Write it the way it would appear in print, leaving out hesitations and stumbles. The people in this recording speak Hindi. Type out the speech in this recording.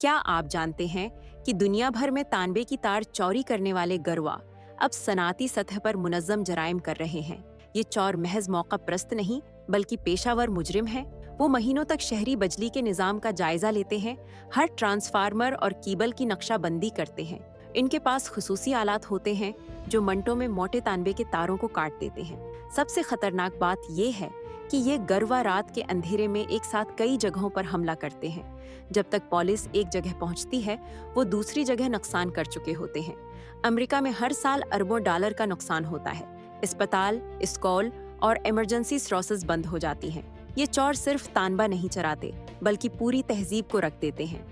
क्या आप जानते हैं कि दुनिया भर में तांबे की तार चोरी करने वाले गरवा अब सनाती सतह पर मुनज्जम जराइम कर रहे हैं। ये चोर महज मौका प्रस्त नहीं बल्कि पेशावर मुजरिम हैं। वो महीनों तक शहरी बिजली के निजाम का जायजा लेते हैं, हर ट्रांसफार्मर और केबल की नक्शाबंदी करते हैं। इनके पास खुसूसी आलात होते हैं जो मिनटों में मोटे तांबे के तारों को काट देते हैं। सबसे खतरनाक बात यह है कि ये गरवा रात के अंधेरे में एक साथ कई जगहों पर हमला करते हैं। जब तक पुलिस एक जगह पहुंचती है, वो दूसरी जगह नुकसान कर चुके होते हैं। अमेरिका में हर साल अरबों डॉलर का नुकसान होता है। अस्पताल, स्कूल और इमरजेंसी सर्विसेज बंद हो जाती हैं। ये चोर सिर्फ तांबा नहीं चराते, बल्कि पूरी तहजीब को रख देते हैं।